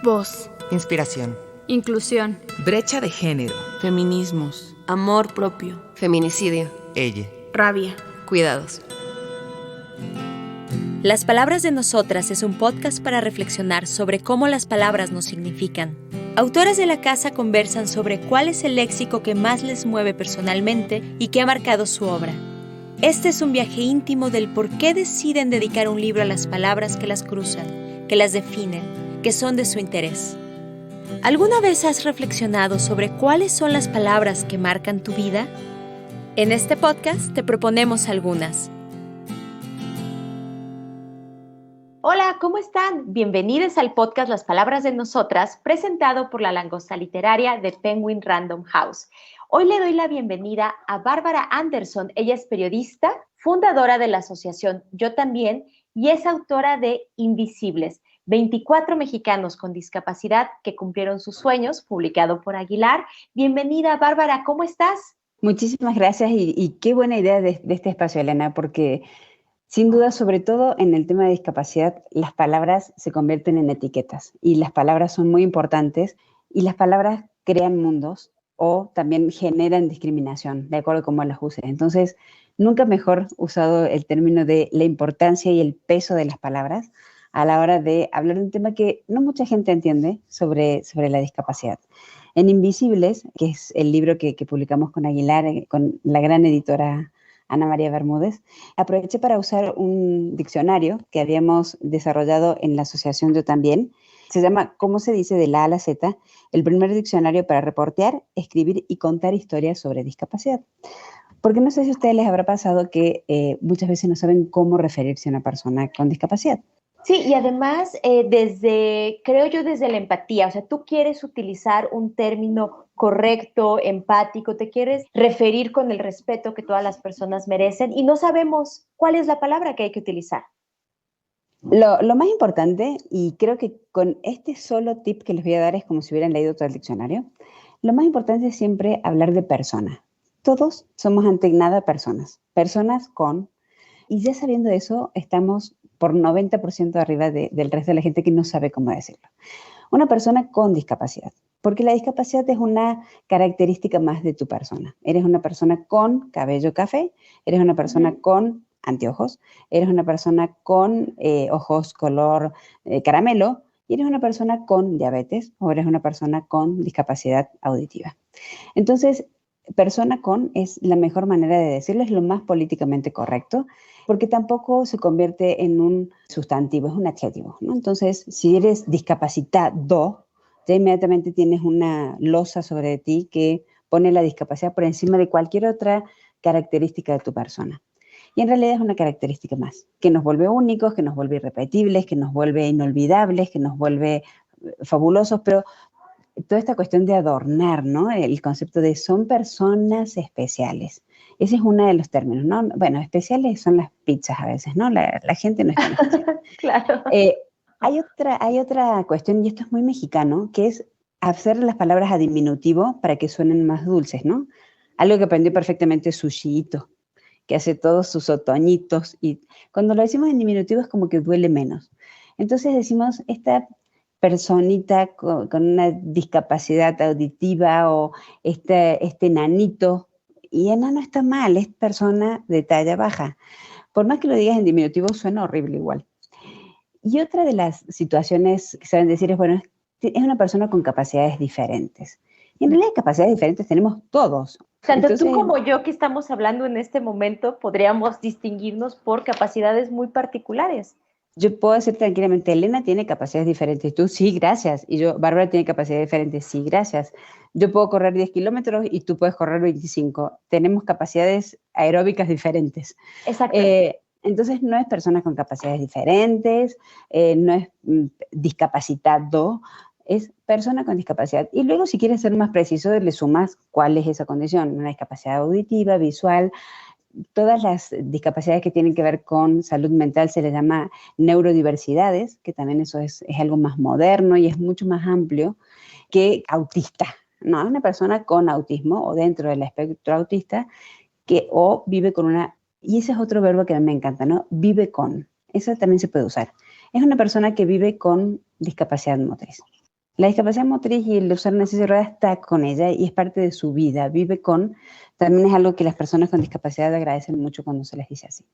Voz. Inspiración. Inclusión. Brecha de género. Feminismos. Amor propio. Feminicidio. Ella. Rabia. Cuidados. Las Palabras de Nosotras es un podcast para reflexionar sobre cómo las palabras nos significan. Autoras de la casa conversan sobre cuál es el léxico que más les mueve personalmente y que ha marcado su obra. Este es un viaje íntimo del por qué deciden dedicar un libro a las palabras que las cruzan, que las definen, que son de su interés. ¿Alguna vez has reflexionado sobre cuáles son las palabras que marcan tu vida? En este podcast te proponemos algunas. Hola, ¿cómo están? Bienvenidos al podcast Las Palabras de Nosotras, presentado por la Langosta Literaria de Penguin Random House. Hoy le doy la bienvenida a Bárbara Anderson. Ella es periodista, fundadora de la asociación Yo También y es autora de Invisibles, 24 mexicanos con discapacidad que cumplieron sus sueños, publicado por Aguilar. Bienvenida, Bárbara, ¿cómo estás? Muchísimas gracias y qué buena idea de este espacio, Elena, porque sin duda, sobre todo en el tema de discapacidad, las palabras se convierten en etiquetas y las palabras son muy importantes y las palabras crean mundos o también generan discriminación, de acuerdo a cómo las uses. Entonces, nunca mejor usado el término de la importancia y el peso de las palabras a la hora de hablar de un tema que no mucha gente entiende sobre la discapacidad. En Invisibles, que es el libro que publicamos con Aguilar, con la gran editora Ana María Bermúdez, aproveché para usar un diccionario que habíamos desarrollado en la asociación Yo También. Se llama ¿Cómo se dice de la A a la Z? El primer diccionario para reportear, escribir y contar historias sobre discapacidad. Porque no sé si a ustedes les habrá pasado que muchas veces no saben cómo referirse a una persona con discapacidad. Sí, y además, creo yo, desde la empatía, o sea, tú quieres utilizar un término correcto, empático, te quieres referir con el respeto que todas las personas merecen y no sabemos cuál es la palabra que hay que utilizar. Lo más importante, y creo que con este solo tip que les voy a dar es como si hubieran leído todo el diccionario, lo más importante es siempre hablar de persona. Todos somos ante nada personas con, y ya sabiendo eso, estamos por 90% arriba del resto de la gente que no sabe cómo decirlo. Una persona con discapacidad, porque la discapacidad es una característica más de tu persona. Eres una persona con cabello café, eres una persona con anteojos, eres una persona con ojos color caramelo, y eres una persona con diabetes o eres una persona con discapacidad auditiva. Entonces, persona con es la mejor manera de decirlo, es lo más políticamente correcto, porque tampoco se convierte en un sustantivo, es un adjetivo, ¿no? Entonces, si eres discapacitado, ya inmediatamente tienes una losa sobre ti que pone la discapacidad por encima de cualquier otra característica de tu persona. Y en realidad es una característica más, que nos vuelve únicos, que nos vuelve irrepetibles, que nos vuelve inolvidables, que nos vuelve fabulosos, pero toda esta cuestión de adornar, ¿no? El concepto de son personas especiales. Ese es uno de los términos, ¿no? Bueno, especiales son las pizzas a veces, ¿no? La gente no es tan especial. Claro. Hay otra cuestión, y esto es muy mexicano, que es hacer las palabras a diminutivo para que suenen más dulces, ¿no? Algo que aprendió perfectamente Sushito, que hace todos sus otoñitos, y cuando lo decimos en diminutivo es como que duele menos. Entonces decimos esta personita con una discapacidad auditiva o este nanito, y enano está mal, es persona de talla baja. Por más que lo digas en diminutivo, suena horrible igual. Y otra de las situaciones que saben decir es, bueno, es una persona con capacidades diferentes. Y en realidad capacidades diferentes tenemos todos. Tanto Entonces, tú como yo que estamos hablando en este momento podríamos distinguirnos por capacidades muy particulares. Yo puedo decir tranquilamente, Elena tiene capacidades diferentes, tú sí, gracias. Y yo, Bárbara tiene capacidades diferentes, sí, gracias. Yo puedo correr 10 kilómetros y tú puedes correr 25. Tenemos capacidades aeróbicas diferentes. Exacto. Entonces no es personas con capacidades diferentes, no es discapacitado, es persona con discapacidad. Y luego, si quieres ser más preciso, le sumas cuál es esa condición, una discapacidad auditiva, visual. Todas las discapacidades que tienen que ver con salud mental se les llama neurodiversidades, que también eso es algo más moderno y es mucho más amplio que autista, ¿no? Una persona con autismo o dentro del espectro autista o vive con una, y ese es otro verbo que a mí me encanta, ¿no? Vive con, eso también se puede usar. Es una persona que vive con discapacidad motriz. La discapacidad motriz y el usar una silla de ruedas está con ella y es parte de su vida, vive con, también es algo que las personas con discapacidad agradecen mucho cuando se les dice así.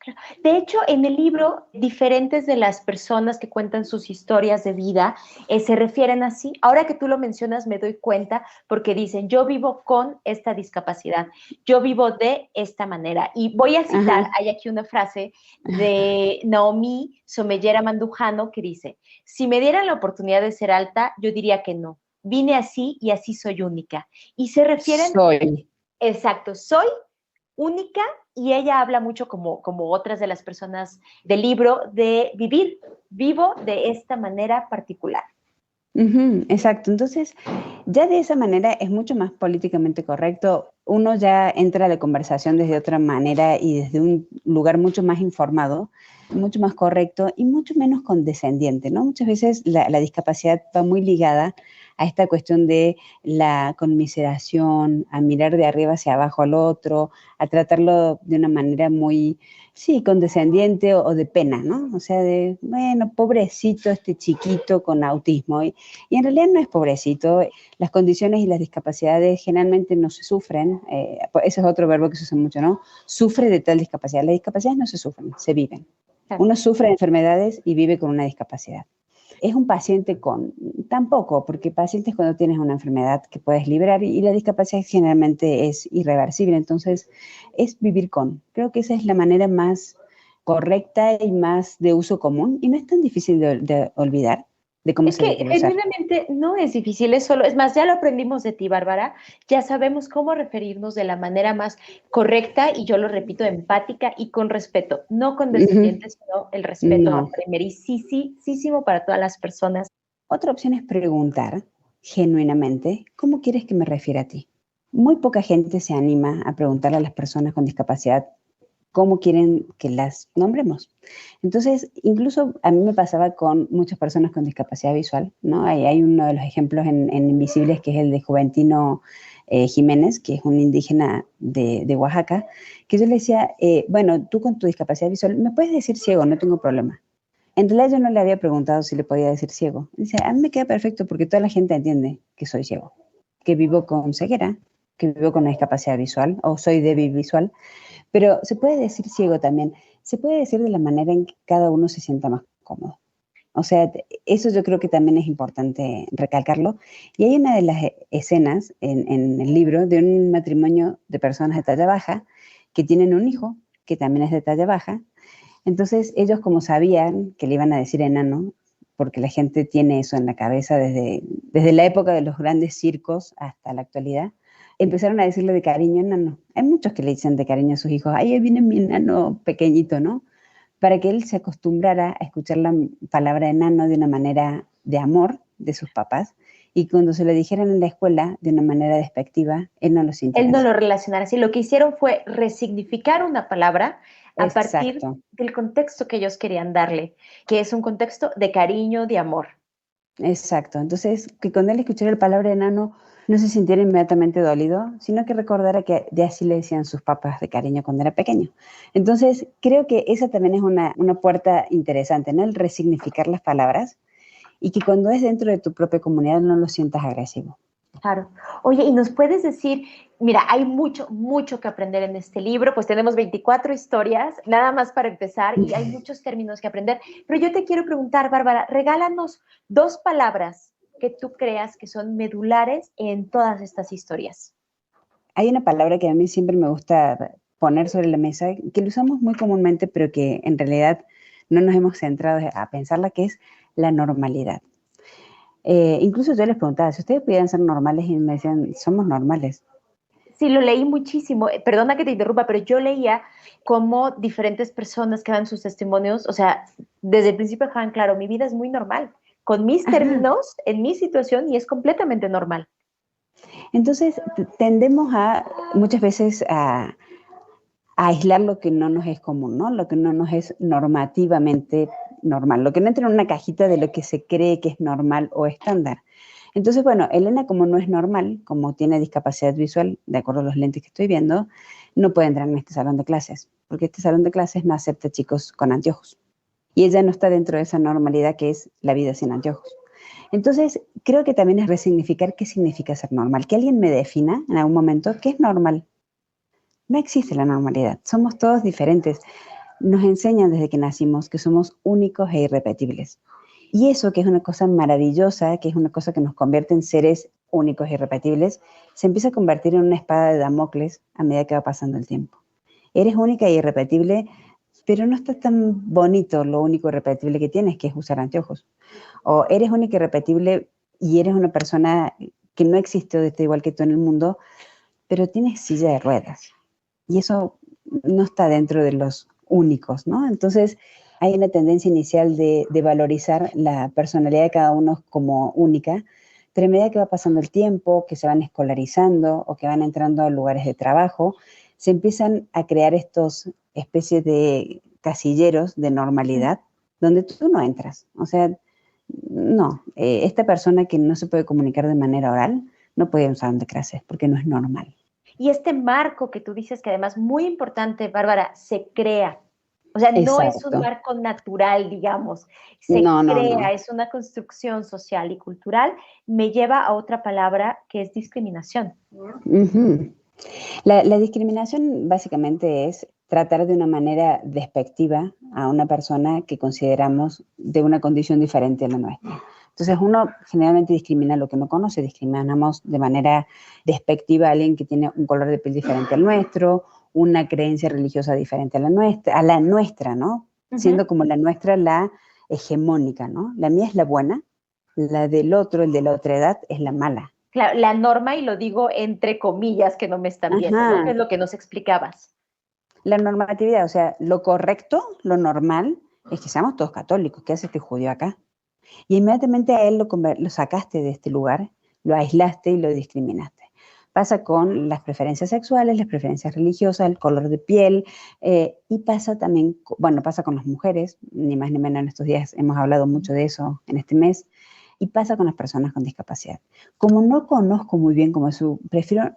De hecho, en el libro, diferentes de las personas que cuentan sus historias de vida se refieren así. Ahora que tú lo mencionas, me doy cuenta porque dicen, yo vivo con esta discapacidad, yo vivo de esta manera. Y voy a citar, Ajá. hay aquí una frase de Naomi Somellera Mandujano que dice, si me dieran la oportunidad de ser alta, yo diría que no. Vine así y así soy única. Y se refieren, Soy. exacto, soy única y ella habla mucho como otras de las personas del libro de vivir, vivo de esta manera particular. Ujú, exacto. Entonces, ya de esa manera es mucho más políticamente correcto. Uno ya entra a la conversación desde otra manera y desde un lugar mucho más informado, mucho más correcto y mucho menos condescendiente, ¿no? Muchas veces la discapacidad va muy ligada a esta cuestión de la conmiseración, a mirar de arriba hacia abajo al otro, a tratarlo de una manera muy, sí, condescendiente o de pena, ¿no? O sea, de, bueno, pobrecito este chiquito con autismo. Y en realidad no es pobrecito. Las condiciones y las discapacidades generalmente no se sufren. Ese es otro verbo que se usa mucho, ¿no? Sufre de tal discapacidad. Las discapacidades no se sufren, se viven. Claro. Uno sufre de enfermedades y vive con una discapacidad. Es un paciente con, tampoco, porque pacientes cuando tienes una enfermedad que puedes liberar y la discapacidad generalmente es irreversible, entonces es vivir con. Creo que esa es la manera más correcta y más de uso común y no es tan difícil de olvidar de cómo Es se que debe usar. genuinamente no es difícil, es solo, es más, ya lo aprendimos de ti, Bárbara, ya sabemos cómo referirnos de la manera más correcta y yo lo repito, empática y con respeto, no Ujú. condescendiente, sino el respeto No. primerísimo para todas las personas. Otra opción es preguntar genuinamente, ¿cómo quieres que me refiera a ti? Muy poca gente se anima a preguntarle a las personas con discapacidad cómo quieren que las nombremos. Entonces, incluso a mí me pasaba con muchas personas con discapacidad visual, ¿no? Hay uno de los ejemplos en Invisibles, que es el de Juventino Jiménez, que es un indígena de Oaxaca, que yo le decía, bueno, tú con tu discapacidad visual, me puedes decir ciego, no tengo problema. En realidad yo no le había preguntado si le podía decir ciego. Dice, a mí me queda perfecto porque toda la gente entiende que soy ciego, que vivo con ceguera, que vivo con una discapacidad visual o soy débil visual, pero se puede decir ciego también. Se puede decir de la manera en que cada uno se sienta más cómodo. O sea, eso yo creo que también es importante recalcarlo. Y hay una de las escenas en el libro de un matrimonio de personas de talla baja que tienen un hijo que también es de talla baja. Entonces ellos, como sabían que le iban a decir enano, porque la gente tiene eso en la cabeza desde la época de los grandes circos hasta la actualidad, empezaron a decirle de cariño enano. Hay muchos que le dicen de cariño a sus hijos, ahí viene mi enano pequeñito, ¿no? Para que él se acostumbrara a escuchar la palabra enano de una manera de amor de sus papás y cuando se lo dijeran en la escuela de una manera despectiva, él no lo Él sintiera no así. lo relacionara así. Lo que hicieron fue resignificar una palabra a partir Exacto. del contexto que ellos querían darle, que es un contexto de cariño, de amor. Exacto. Entonces, que cuando él escuchara la palabra enano, no se sintiera inmediatamente dolido, sino que recordara que de así le decían sus papás de cariño cuando era pequeño. Entonces, creo que esa también es una puerta interesante, ¿no? El resignificar las palabras y que cuando es dentro de tu propia comunidad no lo sientas agresivo. Claro. Oye, y nos puedes decir, mira, hay mucho, mucho que aprender en este libro, pues tenemos 24 historias, nada más para empezar, y hay muchos términos que aprender, pero yo te quiero preguntar, Bárbara, regálanos dos palabras que tú creas que son medulares en todas estas historias. Hay una palabra que a mí siempre me gusta poner sobre la mesa, que lo usamos muy comúnmente, pero que en realidad no nos hemos centrado a pensarla, que es la normalidad. Incluso yo les preguntaba, si ustedes pudieran ser normales, y me decían, somos normales. Sí, lo leí muchísimo. Perdona que te interrumpa, pero yo leía cómo diferentes personas que dan sus testimonios, o sea, desde el principio dejaban claro, mi vida es muy normal, con mis Ajá. términos, en mi situación, y es completamente normal. Entonces, tendemos a muchas veces a aislar lo que no nos es común, ¿no? Lo que no nos es normativamente normal, lo que no entra en una cajita de lo que se cree que es normal o estándar. Entonces, bueno, Elena, como no es normal, como tiene discapacidad visual, de acuerdo a los lentes que estoy viendo, no puede entrar en este salón de clases, porque este salón de clases no acepta chicos con anteojos. Y ella no está dentro de esa normalidad que es la vida sin anteojos. Entonces, creo que también es resignificar qué significa ser normal. Que alguien me defina en algún momento qué es normal. No existe la normalidad. Somos todos diferentes. Nos enseñan desde que nacimos que somos únicos e irrepetibles. Y eso, que es una cosa maravillosa, que es una cosa que nos convierte en seres únicos e irrepetibles, se empieza a convertir en una espada de Damocles a medida que va pasando el tiempo. Eres única e irrepetible, pero no está tan bonito lo único irrepetible que tienes, que es usar anteojos. O eres única y irrepetible y eres una persona que no existió desde igual que tú en el mundo, pero tienes silla de ruedas. Y eso no está dentro de los únicos, ¿no? Entonces, hay una tendencia inicial de valorizar la personalidad de cada uno como única, pero a medida que va pasando el tiempo, que se van escolarizando o que van entrando a lugares de trabajo, se empiezan a crear estos especies de casilleros de normalidad donde tú no entras. O sea, no, esta persona que no se puede comunicar de manera oral no puede ir a un salón de clases porque no es normal. Y este marco que tú dices que además muy importante, Bárbara, se crea. O sea, no Exacto. es un marco natural, digamos, se No. crea, es una construcción social y cultural. Me lleva a otra palabra que es discriminación. Uh-huh. La discriminación básicamente es tratar de una manera despectiva a una persona que consideramos de una condición diferente a la nuestra. Entonces uno generalmente discrimina lo que no conoce, discriminamos de manera despectiva a alguien que tiene un color de piel diferente al nuestro, una creencia religiosa diferente a la nuestra, ¿no? Uh-huh. Siendo como la nuestra la hegemónica, ¿no? La mía es la buena, la del otro, el de la otra edad, es la mala. Claro, la norma, y lo digo entre comillas que no me están viendo, ¿no? Que es lo que nos explicabas. La normatividad, o sea, lo correcto, lo normal, es que seamos todos católicos. ¿Qué hace este judío acá? Y inmediatamente a él lo sacaste de este lugar, lo aislaste y lo discriminaste. Pasa con las preferencias sexuales, las preferencias religiosas, el color de piel, y pasa también, bueno, pasa con las mujeres, ni más ni menos en estos días hemos hablado mucho de eso en este mes, y pasa con las personas con discapacidad. Como no conozco muy bien cómo es prefiero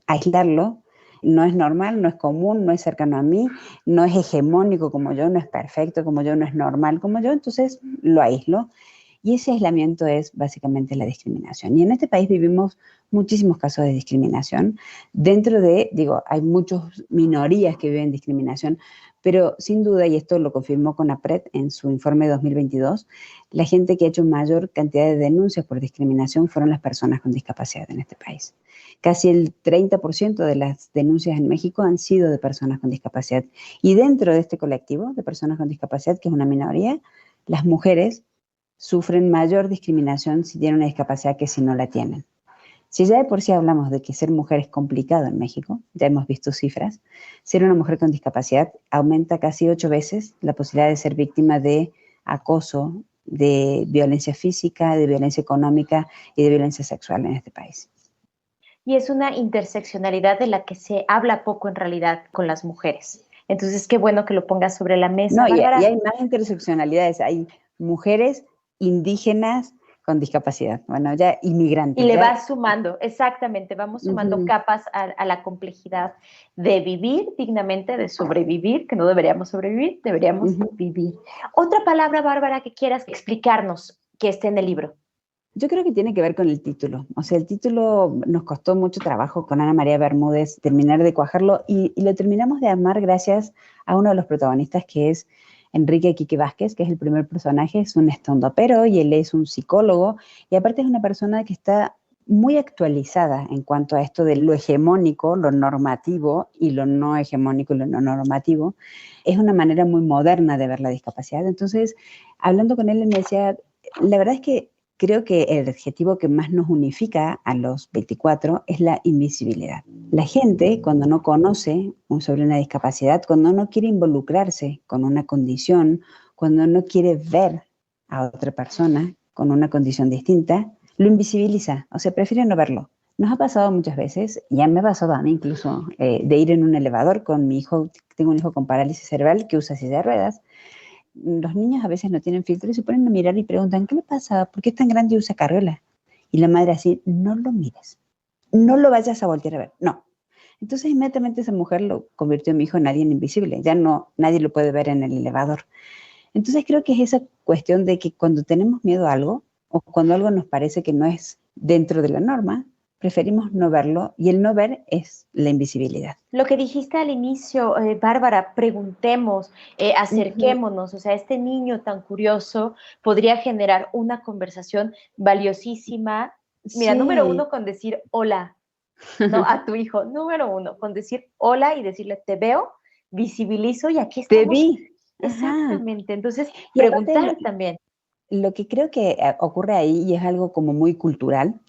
aislarlo. No es normal, no es común, no es cercano a mí, no es hegemónico como yo, no es perfecto como yo, no es normal como yo, entonces lo aíslo. Y ese aislamiento es básicamente la discriminación. Y en este país vivimos muchísimos casos de discriminación. Dentro de, hay muchas minorías que viven discriminación, pero sin duda, y esto lo confirmó CONAPRED en su informe de 2022, la gente que ha hecho mayor cantidad de denuncias por discriminación fueron las personas con discapacidad en este país. Casi el 30% de las denuncias en México han sido de personas con discapacidad. Y dentro de este colectivo de personas con discapacidad, que es una minoría, las mujeres sufren mayor discriminación si tienen una discapacidad que si no la tienen. Si ya de por sí hablamos de que ser mujer es complicado en México, ya hemos visto cifras, ser una mujer con discapacidad aumenta casi 8 veces la posibilidad de ser víctima de acoso, de violencia física, de violencia económica y de violencia sexual en este país. Y es una interseccionalidad de la que se habla poco en realidad con las mujeres. Entonces, qué bueno que lo pongas sobre la mesa. No, y hay más interseccionalidades, hay mujeres indígenas con discapacidad, bueno, ya inmigrantes. Y le ya vas sumando, exactamente, vamos sumando capas a la complejidad de vivir dignamente, de sobrevivir, que no deberíamos sobrevivir, deberíamos vivir. Otra palabra, Bárbara, que quieras explicarnos que esté en el libro. Yo creo que tiene que ver con el título. O sea, el título nos costó mucho trabajo con Ana María Bermúdez terminar de cuajarlo y lo terminamos de armar gracias a uno de los protagonistas, que es Enrique Quique Vázquez, que es el primer personaje, es un estandopero y él es un psicólogo y aparte es una persona que está muy actualizada en cuanto a esto de lo hegemónico, lo normativo y lo no hegemónico y lo no normativo. Es una manera muy moderna de ver la discapacidad. Entonces, hablando con él me decía, la verdad es que creo que el adjetivo que más nos unifica a los 24 es la invisibilidad. La gente, cuando no conoce sobre una discapacidad, cuando no quiere involucrarse con una condición, cuando no quiere ver a otra persona con una condición distinta, lo invisibiliza, o sea, prefiere no verlo. Nos ha pasado muchas veces, ya me ha pasado a mí incluso, de ir en un elevador con mi hijo, tengo un hijo con parálisis cerebral que usa silla de ruedas. Los niños a veces no tienen filtro y se ponen a mirar y preguntan, ¿qué le pasa? ¿Por qué es tan grande y usa carriola? Y la madre así, no lo mires, no lo vayas a voltear a ver, no. Entonces inmediatamente esa mujer lo convirtió a mi hijo en alguien invisible, ya no, nadie lo puede ver en el elevador. Entonces creo que es esa cuestión de que cuando tenemos miedo a algo, o cuando algo nos parece que no es dentro de la norma, preferimos no verlo y el no ver es la invisibilidad. Lo que dijiste al inicio, Bárbara, preguntemos, acerquémonos, o sea, este niño tan curioso podría generar una conversación valiosísima. Mira, número Sí. uno, con decir hola, ¿no? A tu hijo, número uno, con decir hola y decirle te veo, visibilizo y aquí Te estamos. vi. Ajá. Exactamente, entonces Y aparte preguntar también. lo que creo que ocurre ahí, y es algo como muy cultural,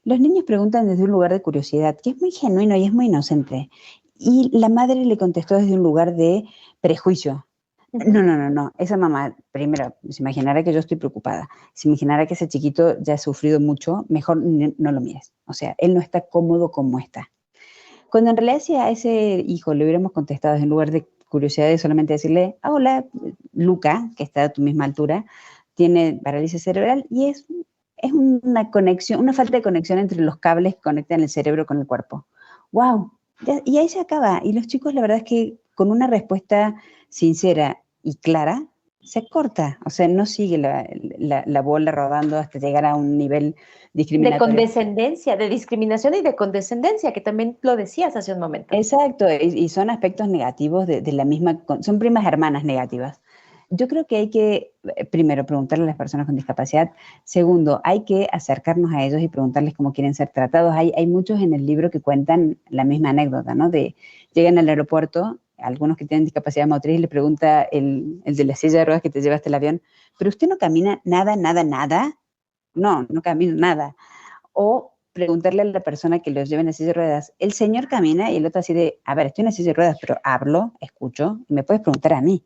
los niños preguntan desde un lugar de curiosidad, que es muy genuino y es muy inocente. Y la madre le contestó desde un lugar de prejuicio. No, no, no, no. Esa mamá, primero, se imaginará que yo estoy preocupada. Se imaginará que ese chiquito ya ha sufrido mucho, mejor no lo mires. O sea, él no está cómodo como está. Cuando en realidad si a ese hijo le hubiéramos contestado en lugar de curiosidad de solamente decirle, ah, hola, Luca, que está a tu misma altura, tiene parálisis cerebral y es una conexión, una falta de conexión entre los cables que conectan el cerebro con el cuerpo. ¡Wow! Y ahí se acaba. Y los chicos, la verdad es que con una respuesta sincera y clara, se corta. O sea, no sigue la bola rodando hasta llegar a un nivel De discriminatorio. condescendencia, de discriminación y de condescendencia, que también lo decías hace un momento. Exacto, y son aspectos negativos de la misma, son primas hermanas negativas. Yo creo que hay que, primero, preguntarle a las personas con discapacidad. Segundo, hay que acercarnos a ellos y preguntarles cómo quieren ser tratados. Hay muchos en el libro que cuentan la misma anécdota, ¿no? Llegan al aeropuerto, algunos que tienen discapacidad motriz, le pregunta el de la silla de ruedas que te lleva hasta el avión, ¿pero usted no camina nada, nada, nada? No, no camino nada. O preguntarle a la persona que los lleva en la silla de ruedas, el señor camina y el otro así de, a ver, estoy en la silla de ruedas, pero hablo, escucho, y me puedes preguntar a mí.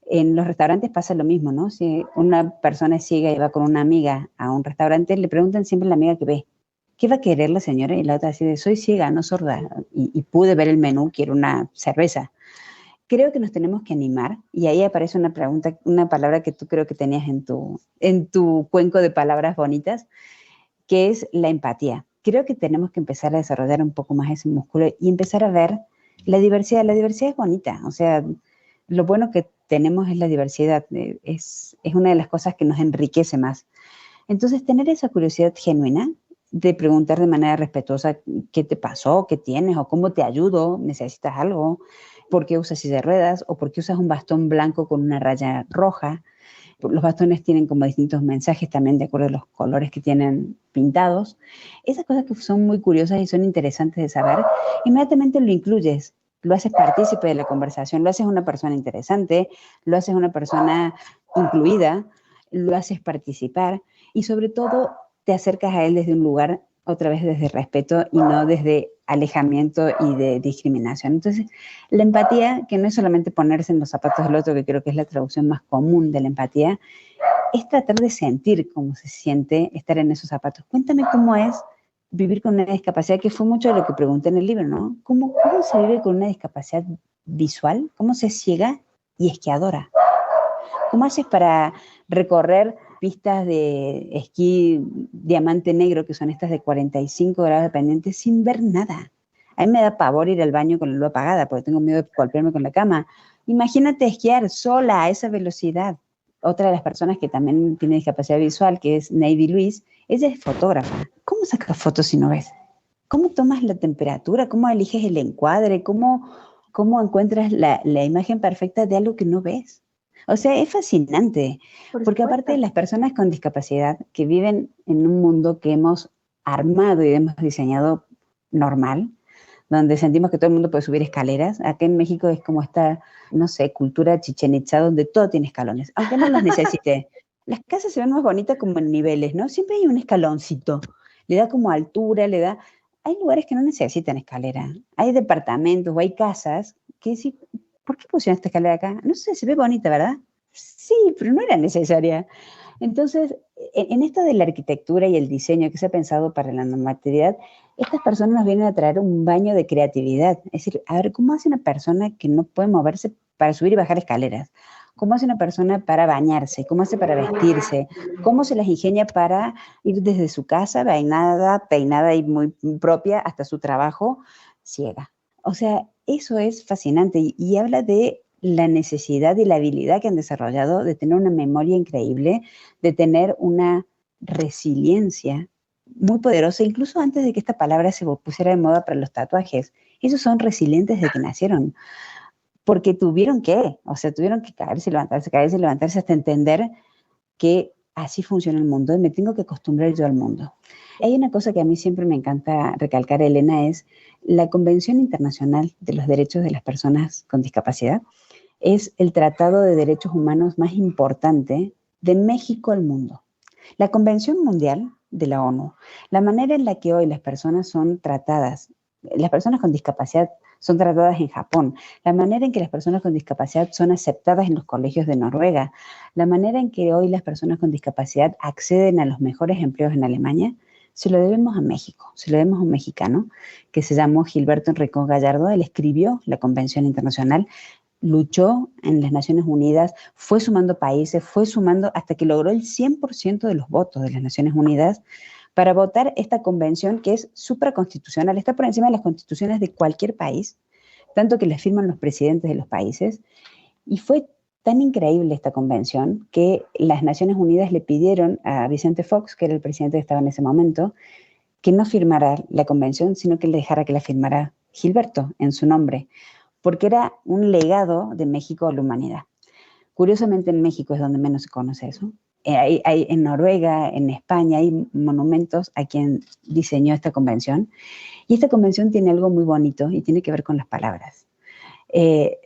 En los restaurantes pasa lo mismo, ¿no? Si una persona es ciega y va con una amiga a un restaurante, le preguntan siempre a la amiga que ve, ¿qué va a querer la señora? Y la otra así de, soy ciega, no sorda, y pude ver el menú, quiero una cerveza. Creo que nos tenemos que animar, y ahí aparece una pregunta, una palabra que tú creo que tenías en tu cuenco de palabras bonitas, que es la empatía. Creo que tenemos que empezar a desarrollar un poco más ese músculo y empezar a ver la diversidad. La diversidad es bonita, o sea, lo bueno que tenemos es la diversidad, es una de las cosas que nos enriquece más. Entonces, tener esa curiosidad genuina de preguntar de manera respetuosa qué te pasó, qué tienes o cómo te ayudo, necesitas algo, por qué usas silla de ruedas o por qué usas un bastón blanco con una raya roja. Los bastones tienen como distintos mensajes también de acuerdo a los colores que tienen pintados. Esas cosas que son muy curiosas y son interesantes de saber, inmediatamente lo incluyes, lo haces partícipe de la conversación, lo haces una persona interesante, lo haces una persona incluida, lo haces participar y sobre todo te acercas a él desde un lugar, otra vez desde respeto y no desde alejamiento y de discriminación. Entonces, la empatía, que no es solamente ponerse en los zapatos del otro, que creo que es la traducción más común de la empatía, es tratar de sentir cómo se siente estar en esos zapatos. Cuéntame cómo es vivir con una discapacidad, que fue mucho de lo que pregunté en el libro, ¿no? ¿Cómo se vive con una discapacidad visual? ¿Cómo se ciega y esquiadora? ¿Cómo haces para recorrer pistas de esquí diamante negro, que son estas de 45 grados de pendiente, sin ver nada? A mí me da pavor ir al baño con la luz apagada porque tengo miedo de golpearme con la cama. Imagínate esquiar sola a esa velocidad. Otra de las personas que también tiene discapacidad visual, que es Navy Luis, ella es fotógrafa. ¿Cómo sacas fotos si no ves? ¿Cómo tomas la temperatura? ¿Cómo eliges el encuadre? ¿Cómo encuentras la imagen perfecta de algo que no ves? O sea, es fascinante, porque aparte de las personas con discapacidad que viven en un mundo que hemos armado y hemos diseñado normal, donde sentimos que todo el mundo puede subir escaleras, acá en México es como esta, no sé, cultura Chichén Itzá, donde todo tiene escalones, aunque no los necesite. Las casas se ven más bonitas como en niveles, ¿no? Siempre hay un escaloncito, le da como altura, le da... Hay lugares que no necesitan escalera, hay departamentos o hay casas que sí. ¿Por qué pusieron esta escalera acá? No sé, se ve bonita, ¿verdad? Sí, pero no era necesaria. Entonces, en esto de la arquitectura y el diseño que se ha pensado para la normatividad, estas personas nos vienen a traer un baño de creatividad. Es decir, a ver, ¿cómo hace una persona que no puede moverse para subir y bajar escaleras? ¿Cómo hace una persona para bañarse? ¿Cómo hace para vestirse? ¿Cómo se las ingenia para ir desde su casa, peinada y muy propia, hasta su trabajo, ciega? O sea, eso es fascinante y habla de la necesidad y la habilidad que han desarrollado de tener una memoria increíble, de tener una resiliencia muy poderosa, incluso antes de que esta palabra se pusiera de moda para los tatuajes. Ellos son resilientes desde que nacieron, porque tuvieron que caerse y levantarse hasta entender que así funciona el mundo y me tengo que acostumbrar yo al mundo. Hay una cosa que a mí siempre me encanta recalcar, Elena, es la Convención Internacional de los Derechos de las Personas con Discapacidad. Es el tratado de derechos humanos más importante de México al mundo. La Convención Mundial de la ONU, la manera en la que hoy las personas son tratadas, las personas con discapacidad son tratadas en Japón, la manera en que las personas con discapacidad son aceptadas en los colegios de Noruega, la manera en que hoy las personas con discapacidad acceden a los mejores empleos en Alemania, se lo debemos a México, se lo debemos a un mexicano que se llamó Gilberto Enrique Gallardo. Él escribió la Convención Internacional, luchó en las Naciones Unidas, fue sumando países, fue sumando hasta que logró el 100% de los votos de las Naciones Unidas para votar esta convención que es supraconstitucional, está por encima de las constituciones de cualquier país, tanto que la firman los presidentes de los países. Y fue tan increíble esta convención que las Naciones Unidas le pidieron a Vicente Fox, que era el presidente que estaba en ese momento, que no firmara la convención, sino que le dejara que la firmara Gilberto en su nombre, porque era un legado de México a la humanidad. Curiosamente en México es donde menos se conoce eso. En Noruega, en España, hay monumentos a quien diseñó esta convención. Y esta convención tiene algo muy bonito y tiene que ver con las palabras.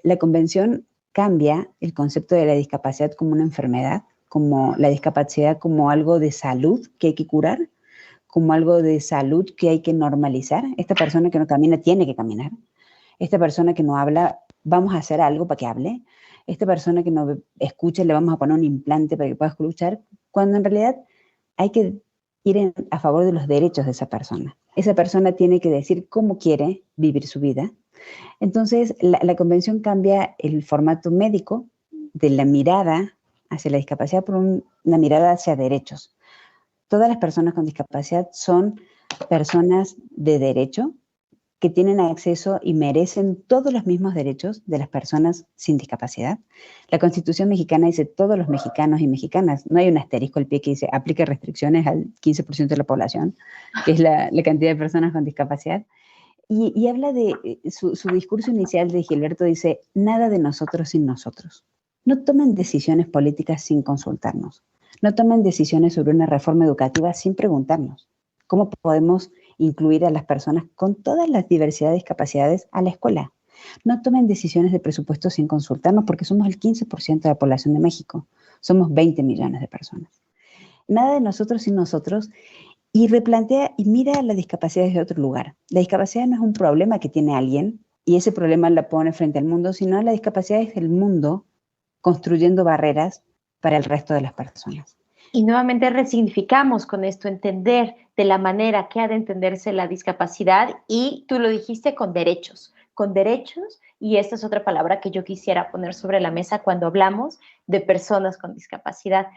La convención cambia el concepto de la discapacidad como una enfermedad, como la discapacidad como algo de salud que hay que curar, como algo de salud que hay que normalizar. Esta persona que no camina tiene que caminar. Esta persona que no habla, vamos a hacer algo para que hable. Esta persona que no escucha, le vamos a poner un implante para que pueda escuchar, cuando en realidad hay que ir a favor de los derechos de esa persona. Esa persona tiene que decir cómo quiere vivir su vida. Entonces, la convención cambia el formato médico de la mirada hacia la discapacidad por una mirada hacia derechos. Todas las personas con discapacidad son personas de derecho, que tienen acceso y merecen todos los mismos derechos de las personas sin discapacidad. La Constitución mexicana dice todos los mexicanos y mexicanas. No hay un asterisco al pie que dice aplica restricciones al 15% de la población, que es la cantidad de personas con discapacidad. Y habla de su discurso inicial de Gilberto, dice nada de nosotros sin nosotros. No tomen decisiones políticas sin consultarnos. No tomen decisiones sobre una reforma educativa sin preguntarnos. ¿Cómo podemos incluir a las personas con todas las diversidades de discapacidades a la escuela? No tomen decisiones de presupuesto sin consultarnos porque somos el 15% de la población de México. Somos 20 millones de personas. Nada de nosotros sin nosotros. Y replantea y mira la discapacidad desde otro lugar. La discapacidad no es un problema que tiene alguien y ese problema la pone frente al mundo, sino la discapacidad es el mundo construyendo barreras para el resto de las personas. Y nuevamente resignificamos con esto, entender de la manera que ha de entenderse la discapacidad, y tú lo dijiste, con derechos, y esta es otra palabra que yo quisiera poner sobre la mesa cuando hablamos de personas con discapacidad.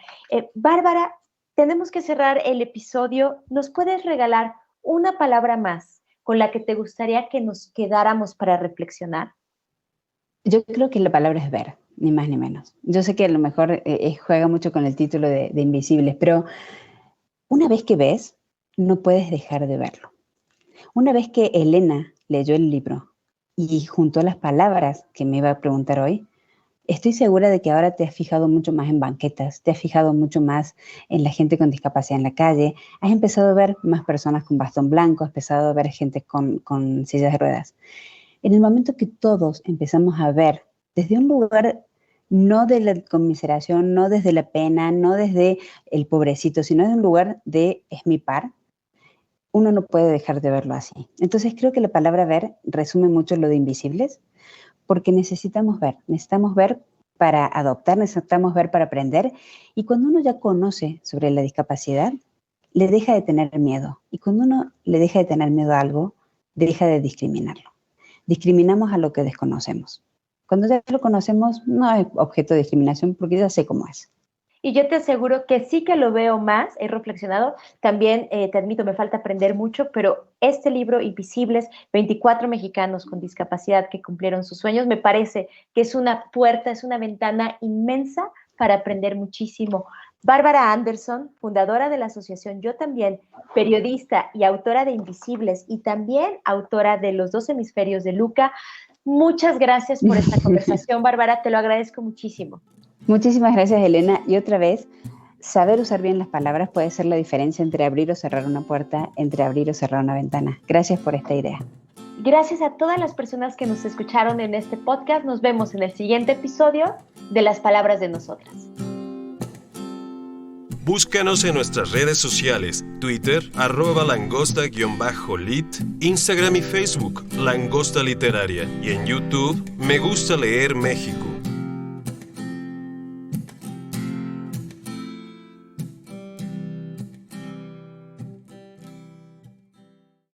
Bárbara, tenemos que cerrar el episodio. ¿Nos puedes regalar una palabra más con la que te gustaría que nos quedáramos para reflexionar? Yo creo que la palabra es ver, ni más ni menos. Yo sé que a lo mejor juega mucho con el título de Invisibles, pero una vez que ves, no puedes dejar de verlo. Una vez que Elena leyó el libro y juntó las palabras que me iba a preguntar hoy, estoy segura de que ahora te has fijado mucho más en banquetas, te has fijado mucho más en la gente con discapacidad en la calle, has empezado a ver más personas con bastón blanco, has empezado a ver gente con sillas de ruedas. En el momento que todos empezamos a ver desde un lugar no de la conmiseración, no desde la pena, no desde el pobrecito, sino desde un lugar de es mi par, uno no puede dejar de verlo así. Entonces creo que la palabra ver resume mucho lo de Invisibles, porque necesitamos ver para adoptar, necesitamos ver para aprender, y cuando uno ya conoce sobre la discapacidad, le deja de tener miedo, y cuando uno le deja de tener miedo a algo, deja de discriminarlo. Discriminamos a lo que desconocemos. Cuando ya lo conocemos, no es objeto de discriminación porque ya sé cómo es. Y yo te aseguro que sí que lo veo más, he reflexionado, también te admito, me falta aprender mucho, pero este libro, Invisibles, 24 mexicanos con discapacidad que cumplieron sus sueños, me parece que es una puerta, es una ventana inmensa para aprender muchísimo. Bárbara Anderson, fundadora de la asociación Yo También, periodista y autora de Invisibles y también autora de Los dos hemisferios de Luca. Muchas gracias por esta conversación, Bárbara, te lo agradezco muchísimo. Muchísimas gracias, Elena. Y otra vez, saber usar bien las palabras puede ser la diferencia entre abrir o cerrar una puerta, entre abrir o cerrar una ventana. Gracias por esta idea. Gracias a todas las personas que nos escucharon en este podcast. Nos vemos en el siguiente episodio de Las Palabras de Nosotras. Búscanos en nuestras redes sociales, Twitter, @langosta_lit, Instagram y Facebook, Langosta Literaria, y en YouTube, Me Gusta Leer México.